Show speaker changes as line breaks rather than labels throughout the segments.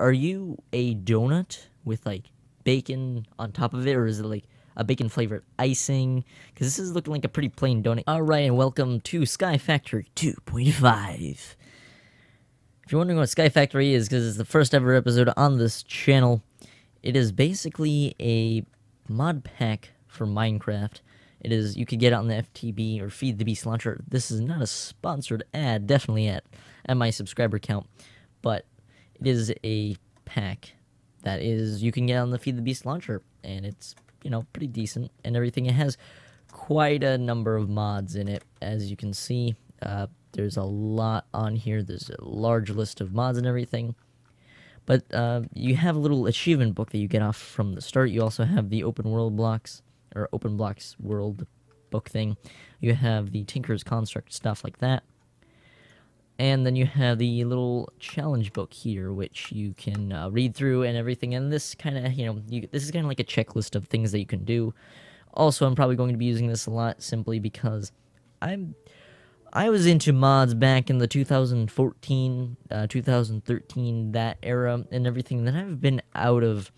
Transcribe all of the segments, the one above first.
are you a donut with like bacon on top of it, or is it like a bacon flavored icing? Because this is looking like a pretty plain donut. Alright, and welcome to SkyFactory 2.5. If you're wondering what SkyFactory is, because it's the first ever episode on this channel, it is basically a mod pack for Minecraft. It is, you could get it on the FTB or Feed the Beast launcher. This is not a sponsored ad, definitely at my subscriber count, but it is a pack that is, you can get on the Feed the Beast launcher, and it's, you know, pretty decent and everything. It has quite a number of mods in it, as you can see. There's a lot on here. There's a large list of mods and everything. But you have a little achievement book that you get off from the start. You also have the open world blocks, or open blocks world book thing. You have the Tinker's Construct, stuff like that. And then you have the little challenge book here, which you can read through and everything. And this kind of, you know, this is kind of like a checklist of things that you can do. Also, I'm probably going to be using this a lot simply because I was into mods back in the 2014, 2013, that era and everything. Then I've been out of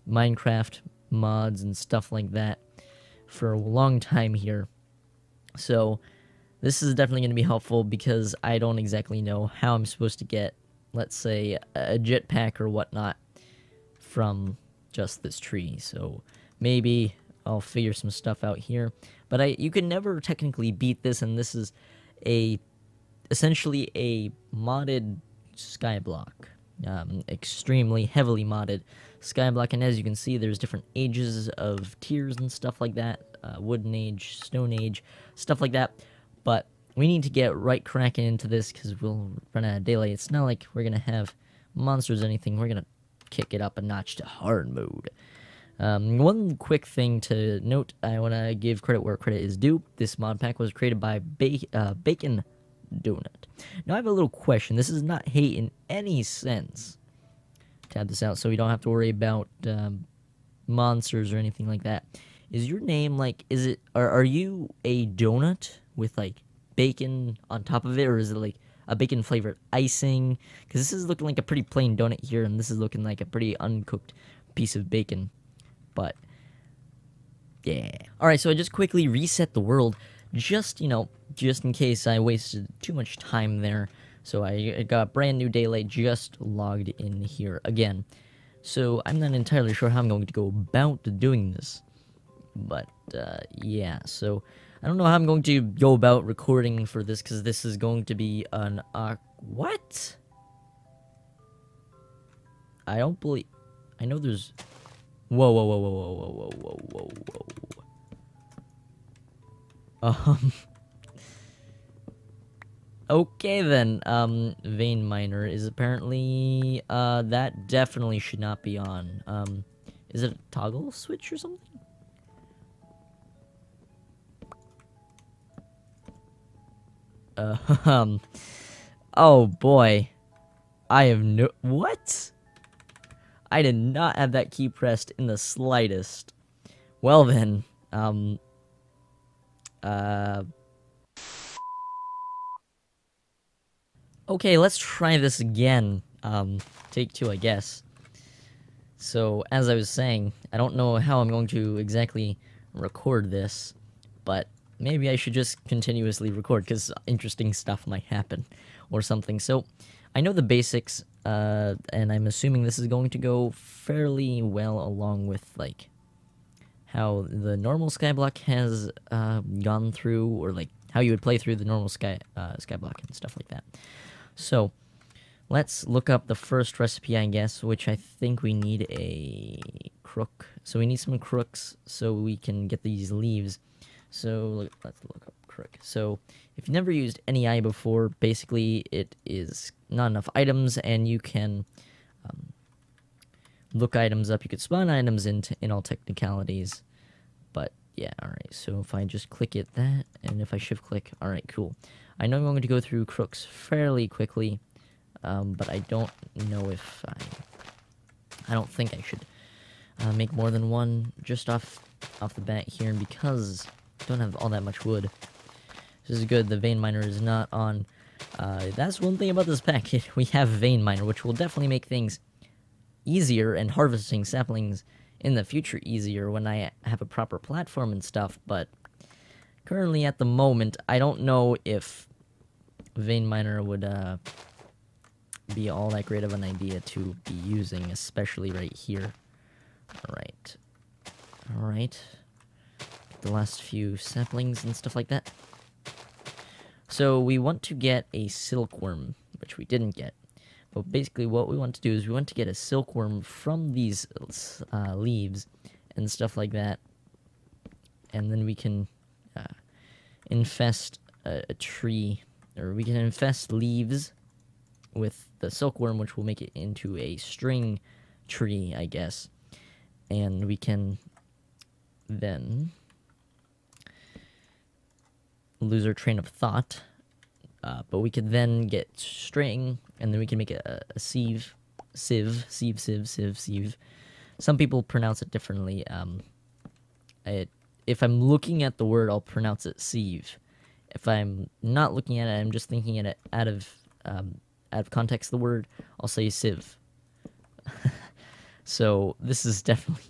Minecraft mods and stuff like that for a long time here. So this is definitely going to be helpful because I don't exactly know how I'm supposed to get, let's say, a jetpack or whatnot from just this tree. So maybe I'll figure some stuff out here. But you can never technically beat this, and this is essentially a modded skyblock, extremely heavily modded skyblock. And as you can see, there's different ages of tiers and stuff like that, wooden age, stone age, stuff like that. But we need to get right cracking into this because we'll run out of daylight. It's not like we're gonna have monsters or anything. We're gonna kick it up a notch to hard mode. One quick thing to note, I want to give credit where credit is due. This mod pack was created by Bacon Donut. Now I have a little question. This is not hate in any sense. Tab this out so we don't have to worry about monsters or anything like that. Is your name like, are you a donut with like bacon on top of it, or is it like a bacon flavored icing? Because this is looking like a pretty plain donut here, and this is looking like a pretty uncooked piece of bacon. But yeah. Alright, so I just quickly reset the world, just, you know, just in case I wasted too much time there. So I got brand new daylight, just logged in here again. So I'm not entirely sure how I'm going to go about doing this. But yeah, so I don't know how I'm going to go about recording for this, because this is going to be an what? I don't believe, I know there's, whoa, whoa, whoa, whoa, whoa, whoa, whoa, whoa, whoa. Okay then, vein miner is apparently, that definitely should not be on. Is it a toggle switch or something? Oh boy. I have no, what? I did not have that key pressed in the slightest. Well then, okay, let's try this again. Take two, I guess. So, as I was saying, I don't know how I'm going to exactly record this, but maybe I should just continuously record, because interesting stuff might happen, or something. So, I know the basics, and I'm assuming this is going to go fairly well along with, like, how the normal skyblock has gone through, or, like, how you would play through the normal skyblock and stuff like that. So, let's look up the first recipe, I guess, which I think we need a crook. So we need some crooks so we can get these leaves. So, let's look up crook. So, if you've never used any eye before, basically it is not enough items, and you can look items up. You could spawn items in all technicalities. But, yeah, alright. So, if I just click it that, and if I shift click, alright, cool. I know I'm going to go through crooks fairly quickly, but I don't know if I don't think I should make more than one just off the bat here, and because I don't have all that much wood. This is good, the vein miner is not on. That's one thing about this pack, we have vein miner, which will definitely make things easier and harvesting saplings in the future easier when I have a proper platform and stuff, but currently at the moment, I don't know if vein miner would be all that great of an idea to be using, especially right here. Alright. Alright. The last few saplings and stuff like that. So we want to get a silkworm, which we didn't get. But basically what we want to do is we want to get a silkworm from these leaves and stuff like that. And then we can infest a tree, or we can infest leaves with the silkworm, which will make it into a string tree, I guess. And we can then lose our train of thought, but we could then get string, and then we can make a sieve. Some people pronounce it differently. If I'm looking at the word, I'll pronounce it sieve. If I'm not looking at it, I'm just thinking at it out of context, the word, I'll say sieve. So this is definitely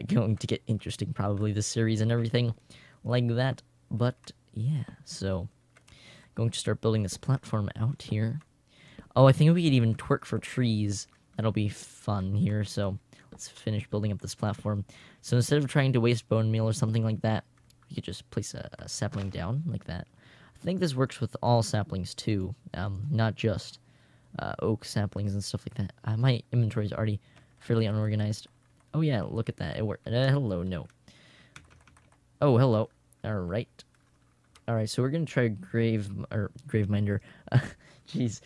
going to get interesting, probably, this series and everything like that. But yeah, so going to start building this platform out here. Oh, I think we could even twerk for trees. That'll be fun here. So let's finish building up this platform. So instead of trying to waste bone meal or something like that, we could just place a sapling down like that. I think this works with all saplings too, not just oak saplings and stuff like that. My inventory is already fairly unorganized. Oh yeah, look at that. It worked. Hello, no. Oh, hello. Alright. Alright, so we're gonna try graveminder. Jeez.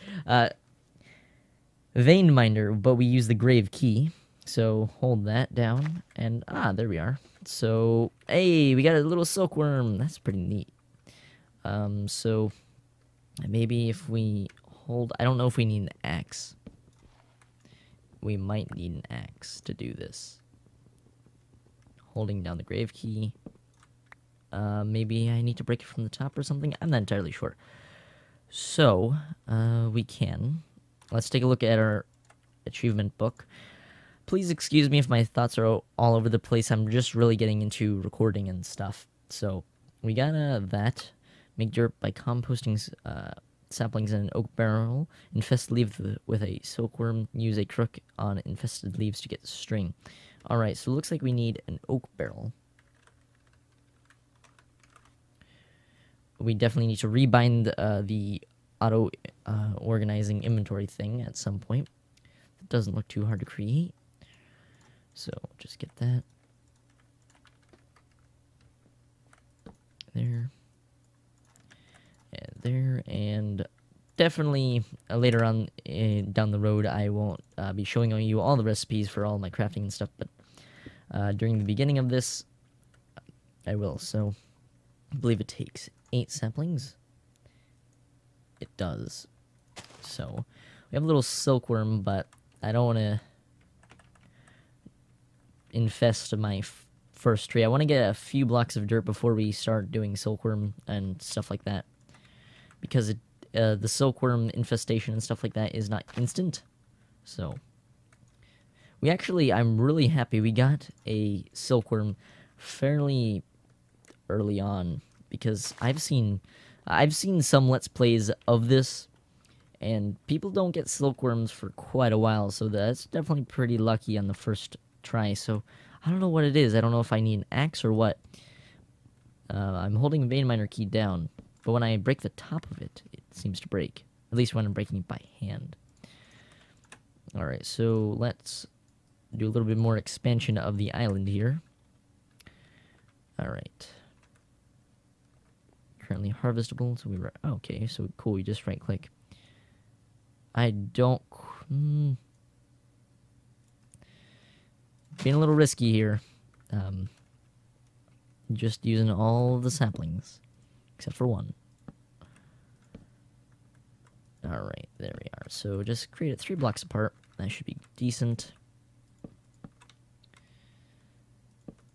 Vein minder, but we use the grave key. So hold that down, and there we are. So, hey, we got a little silkworm. That's pretty neat. So maybe if we hold, I don't know if we need an axe. We might need an axe to do this. Holding down the grave key. Maybe I need to break it from the top or something. I'm not entirely sure. So, we can. Let's take a look at our achievement book. Please excuse me if my thoughts are all over the place. I'm just really getting into recording and stuff. So, we got that. Make dirt by composting saplings in an oak barrel. Infest leaves with a silkworm. Use a crook on infested leaves to get string. Alright, so it looks like we need an oak barrel. We definitely need to rebind the auto organizing inventory thing at some point. It doesn't look too hard to create. So just get that. There. And there. And definitely later on down the road, I won't be showing you all the recipes for all my crafting and stuff. But during the beginning of this, I will. So I believe it takes 8 saplings. It does. So we have a little silkworm, but I don't want to infest my first tree. I want to get a few blocks of dirt before we start doing silkworm and stuff like that, because the silkworm infestation and stuff like that is not instant. So I'm really happy we got a silkworm fairly early on, because I've seen some Let's Plays of this, and people don't get silkworms for quite a while, so that's definitely pretty lucky on the first try. So I don't know what it is. I don't know if I need an axe or what. I'm holding vein miner key down, but when I break the top of it, it seems to break. At least when I'm breaking it by hand. Alright, so let's do a little bit more expansion of the island here. Alright. Currently harvestable, so okay, so cool, we just right click. I don't being a little risky here. Just using all the saplings except for one. Alright, there we are. So just create it 3 blocks apart. That should be decent.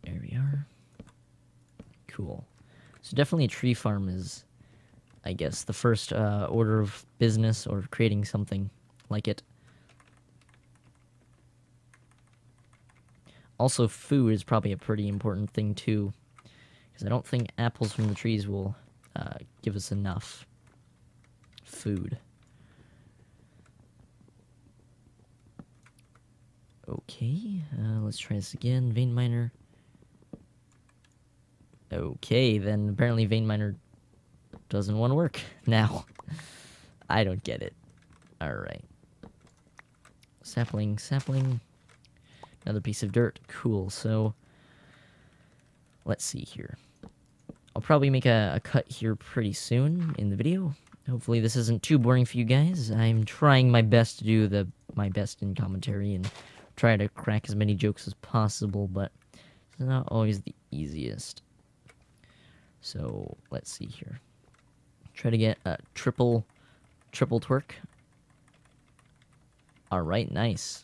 There we are. Cool. So definitely a tree farm is, I guess, the first order of business, or creating something like it. Also, food is probably a pretty important thing too, because I don't think apples from the trees will give us enough food. Okay, let's try this again. Vein miner. Okay, then apparently vein miner doesn't want to work now. I don't get it. Alright. Sapling, sapling. Another piece of dirt. Cool, so let's see here. I'll probably make a cut here pretty soon in the video. Hopefully this isn't too boring for you guys. I'm trying my best to do my best in commentary and try to crack as many jokes as possible, but it's not always the easiest. So let's see here. Try to get a triple twerk. Alright, nice.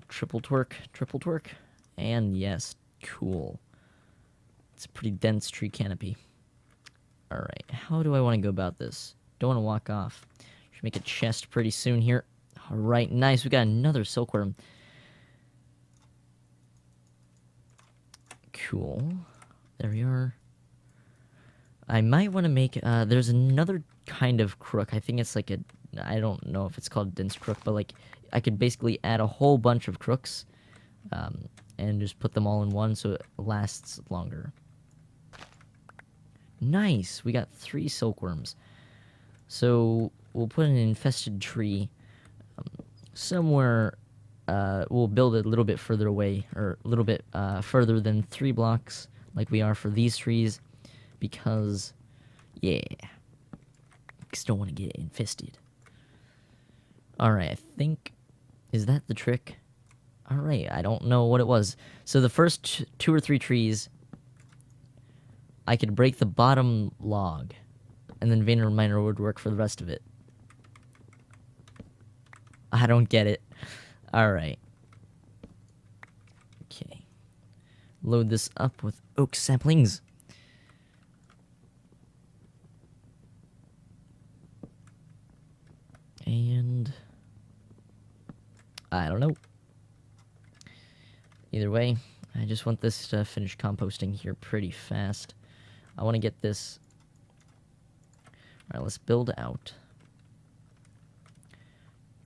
Triple twerk, and yes, cool. It's a pretty dense tree canopy. Alright, how do I want to go about this? Don't want to walk off. Should make a chest pretty soon here. Alright, nice, we got another silkworm. Cool. There we are. I might want to make, there's another kind of crook. I think it's like a, I don't know if it's called dense crook, but like, I could basically add a whole bunch of crooks, and just put them all in one so it lasts longer. Nice! We got 3 silkworms. So, we'll put an infested tree somewhere, we'll build it a little bit further away, or a little bit further than 3 blocks, like we are for these trees, because, yeah, just don't want to get infested. Alright, I think, is that the trick? Alright, I don't know what it was. So the first 2 or 3 trees, I could break the bottom log, and then vein miner would work for the rest of it. I don't get it. Alright. Okay. Load this up with oak saplings. And I don't know. Either way, I just want this to finish composting here pretty fast. I want to get this. Alright, let's build out.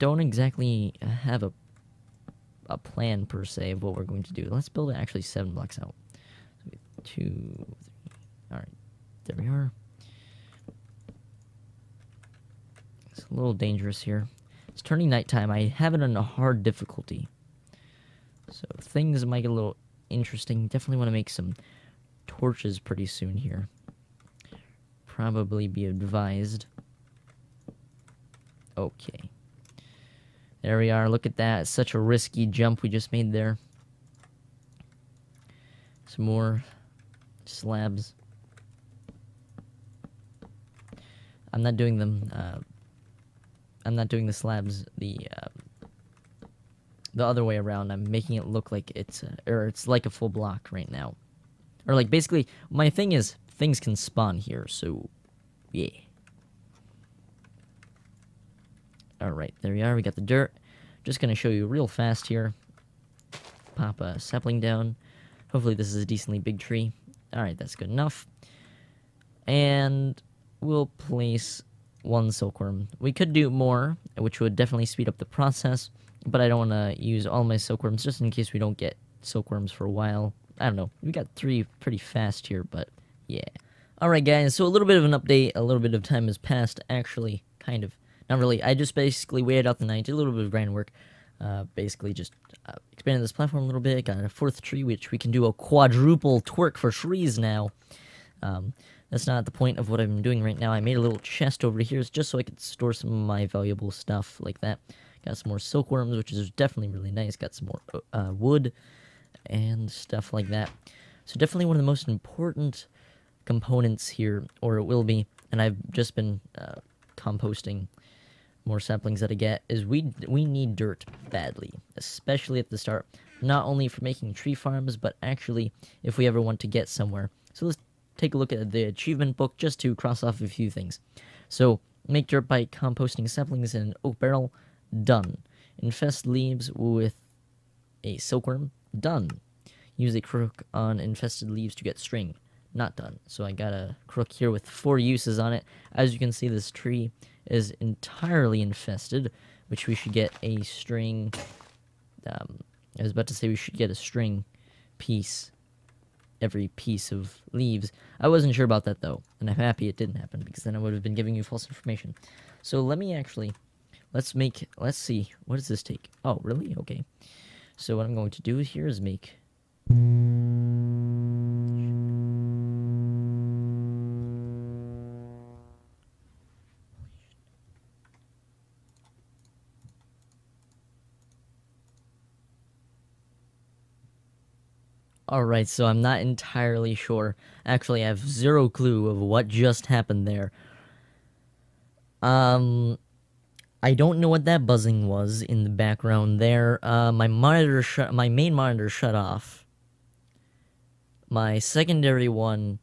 Don't exactly have a plan per se of what we're going to do. Let's build it actually 7 blocks out. So 2, 3. Alright, there we are. It's a little dangerous here. It's turning nighttime. I have it on a hard difficulty. So things might get a little interesting. Definitely want to make some torches pretty soon here. Probably be advised. Okay. There we are. Look at that. Such a risky jump we just made there. Some more slabs. I'm not doing them. I'm not doing the slabs the other way around. I'm making it look like it's like a full block right now, or like basically my thing is things can spawn here. So yeah. All right, there we are. We got the dirt. Just gonna show you real fast here. Pop a sapling down. Hopefully this is a decently big tree. All right, that's good enough. And we'll place 1 silkworm. We could do more, which would definitely speed up the process, but I don't want to use all my silkworms just in case we don't get silkworms for a while. I don't know. We got 3 pretty fast here, but yeah. Alright guys, so a little bit of an update. A little bit of time has passed, actually, kind of. Not really. I just basically waited out the night, did a little bit of grind work. Basically just expanded this platform a little bit, got a 4th tree, which we can do a quadruple twerk for trees now. That's not the point of what I'm doing right now. I made a little chest over here just so I could store some of my valuable stuff like that. Got some more silkworms, which is definitely really nice. Got some more wood and stuff like that. So definitely one of the most important components here, or it will be, and I've just been composting more saplings that I get, is we need dirt badly, especially at the start. Not only for making tree farms, but actually if we ever want to get somewhere. So let's take a look at the achievement book just to cross off a few things. So Make dirt by composting saplings in an oak barrel. Done. Infest leaves with a silkworm. Done. Use a crook on infested leaves to get string. Not done. So I got a crook here with 4 uses on it. As you can see, this tree is entirely infested, which we should get a string. I was about to say we should get a string piece every piece of leaves. I wasn't sure about that though, and I'm happy it didn't happen, because then I would have been giving you false information. So let's see, what does this take? Oh, really? Okay. So what I'm going to do here is make... Alright, so I'm not entirely sure. Actually, I have 0 clue of what just happened there. I don't know what that buzzing was in the background there. My main monitor shut off. My secondary one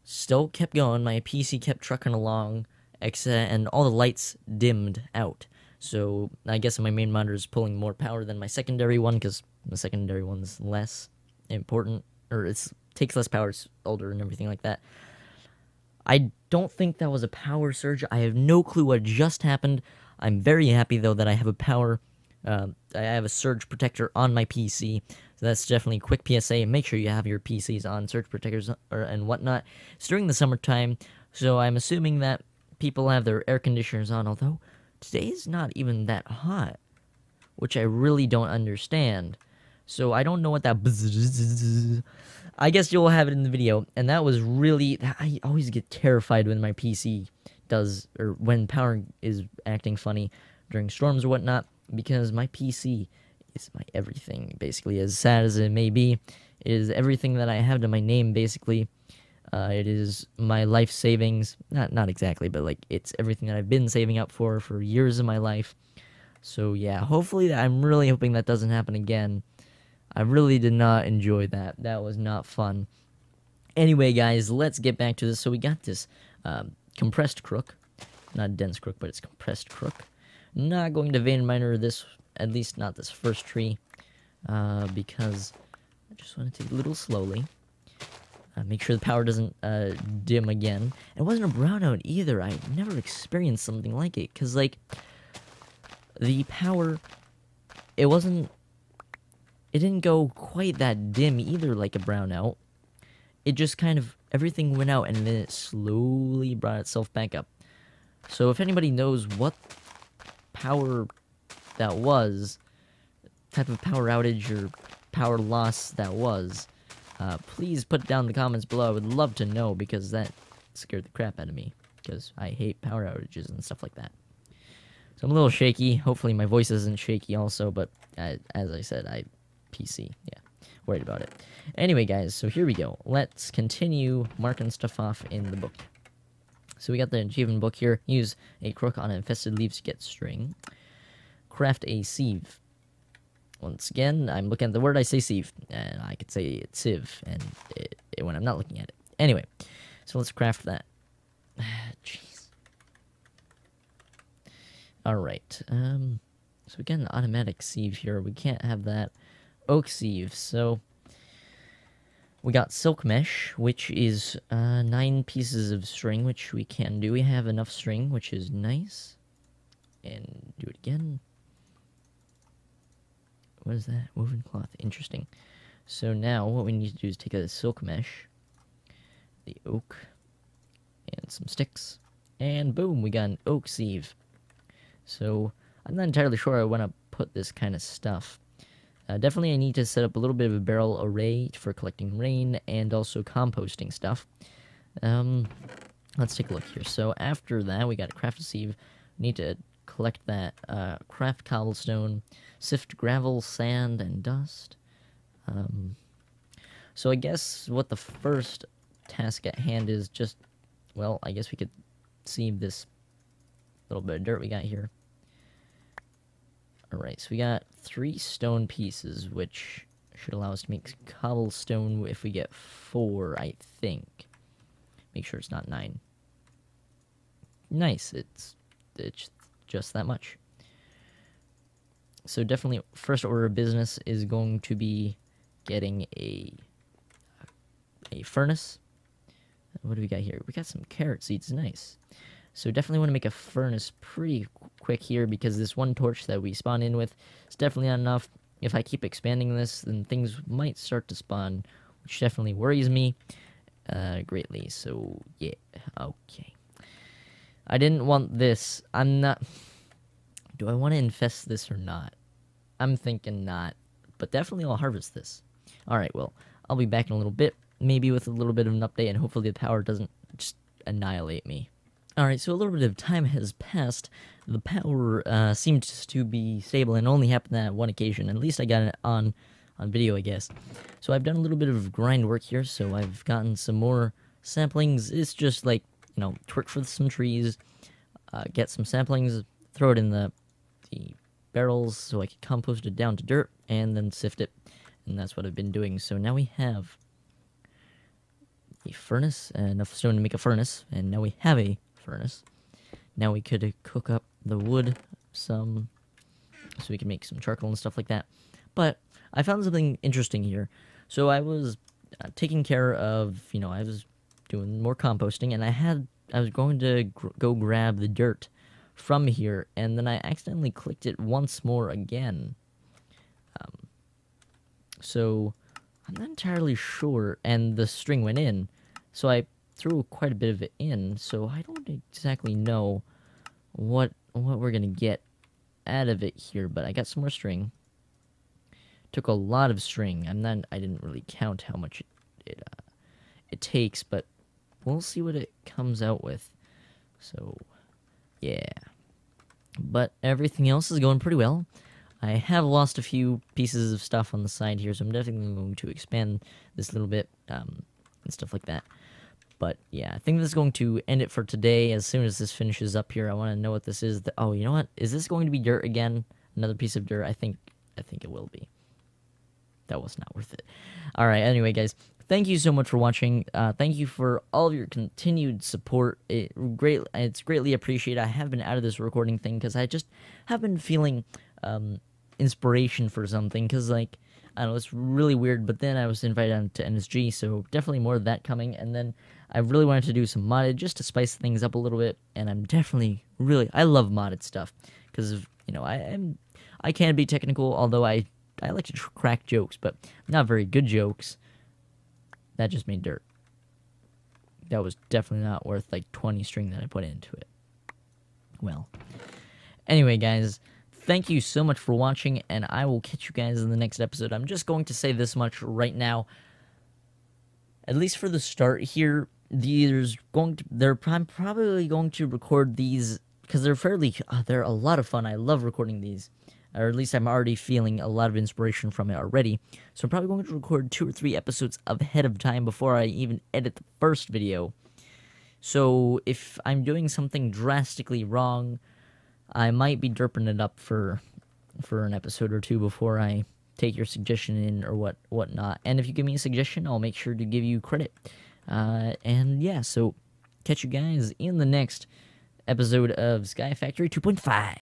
still kept going. My PC kept trucking along, and all the lights dimmed out. So I guess my main monitor is pulling more power than my secondary one, because the secondary one's less important, or it takes less power, it's older and everything like that. I don't think that was a power surge. I have no clue what just happened. I'm very happy though that I have I have a surge protector on my PC. So that's definitely a quick PSA. Make sure you have your PCs on surge protectors and whatnot. It's during the summertime, so I'm assuming that people have their air conditioners on, although today is not even that hot, which I really don't understand. So I don't know what that I guess you'll have it in the video. And that was really... I always get terrified when my PC does... or when power is acting funny during storms or whatnot, because my PC is my everything, basically. As sad as it may be, it is everything that I have to my name, basically. It is my life savings. Not exactly, but like it's everything that I've been saving up for years of my life. So yeah, hopefully... I'm really hoping that doesn't happen again. I really did not enjoy that. That was not fun. Anyway, guys, let's get back to this. So we got this compressed crook. Not dense crook, but it's compressed crook. Not going to vein miner this, at least not this first tree, because I just want to take it a little slowly. Make sure the power doesn't dim again. It wasn't a brownout either. I never experienced something like it, because, like, the power, it didn't go quite that dim either, like a brownout. It just kind of, everything went out, and then it slowly brought itself back up. So if anybody knows what power that was, type of power outage or power loss that was, please put it down in the comments below. I would love to know, because that scared the crap out of me, because I hate power outages and stuff like that. So I'm a little shaky. Hopefully my voice isn't shaky also, but as I said, PC, yeah, worried about it. Anyway, guys, so here we go. Let's continue marking stuff off in the book. So we got the achievement book here. Use a crook on infested leaves to get string. Craft a sieve. Once again, I'm looking at the word, I say sieve, and I could say it's sieve, and when I'm not looking at it. Anyway, so let's craft that. Jeez. Alright, so we got an automatic sieve here. We can't have that. Oak sieve, so we got silk mesh, which is 9 pieces of string, which we can do. We have enough string, which is nice. And do it again. What is that? Woven cloth. Interesting. So now what we need to do is take a silk mesh, the oak, and some sticks, and boom, we got an oak sieve. So I'm not entirely sure I want to put this kind of stuff. Definitely I need to set up a little bit of a barrel array for collecting rain and also composting stuff. Let's take a look here. So after that, we got to craft a sieve. We need to collect that, craft cobblestone, sift gravel, sand, and dust. So I guess what the first task at hand is just, well, I guess we could sieve this little bit of dirt we got here. Alright, so we got 3 stone pieces, which should allow us to make cobblestone if we get 4, I think. Make sure it's not 9. nice. It's just that much. So definitely first order of business is going to be getting a furnace. What do we got here? We got some carrot seeds. Nice. So definitely want to make a furnace pretty quick here, because this one torch that we spawn in with is definitely not enough. If I keep expanding this, then things might start to spawn, which definitely worries me greatly. So yeah, okay. I didn't want this. I'm not... Do I want to infest this or not? I'm thinking not, but definitely I'll harvest this. Alright, well, I'll be back in a little bit, maybe with a little bit of an update, and hopefully the power doesn't just annihilate me. Alright, so a little bit of time has passed. The power seems to be stable, and only happened on one occasion. At least I got it on video, I guess. So I've done a little bit of grind work here, so I've gotten some more saplings. It's just like, you know, twerk for some trees, get some saplings, throw it in the barrels so I can compost it down to dirt, and then sift it. And that's what I've been doing. So now we have a furnace, enough stone to make a furnace, and now we have a furnace. Now we could cook up the wood some, so we can make some charcoal and stuff like that. But I found something interesting here. So I was taking care of, you know, I was doing more composting, and I was going to go grab the dirt from here, and then I accidentally clicked it once more again. So I'm not entirely sure, and the string went in, so I threw quite a bit of it in, so I don't exactly know what we're gonna get out of it here, but I got some more string. Took a lot of string. I didn't really count how much it takes, but we'll see what it comes out with. So yeah, but everything else is going pretty well. I have lost a few pieces of stuff on the side here, so I'm definitely going to expand this a little bit, and stuff like that. But yeah, I think this is going to end it for today. As soon as this finishes up here, I want to know what this is. Oh, you know what? Is this going to be dirt again? Another piece of dirt? I think it will be. That was not worth it. All right. Anyway, guys, thank you so much for watching. Thank you for all of your continued support. It's greatly appreciated. I have been out of this recording thing because I just have been feeling inspiration for something. Because, like, I don't know, it's really weird. But then I was invited on to NSG, so definitely more of that coming. And then I really wanted to do some modded just to spice things up a little bit. And I'm definitely I love modded stuff because, you know, I can be technical, although I like to crack jokes, but not very good jokes. That just made dirt. That was definitely not worth like 20 string that I put into it. Well, anyway, guys, thank you so much for watching, and I will catch you guys in the next episode. I'm just going to say this much right now. At least for the start here, I'm probably going to record these because they're a lot of fun. I love recording these. Or at least I'm already feeling a lot of inspiration from it already. So I'm probably going to record 2 or 3 episodes ahead of time before I even edit the first video. So if I'm doing something drastically wrong, I might be derping it up for an episode or 2 before I take your suggestion in or whatnot. And if you give me a suggestion, I'll make sure to give you credit. And yeah, so catch you guys in the next episode of SkyFactory 2.5.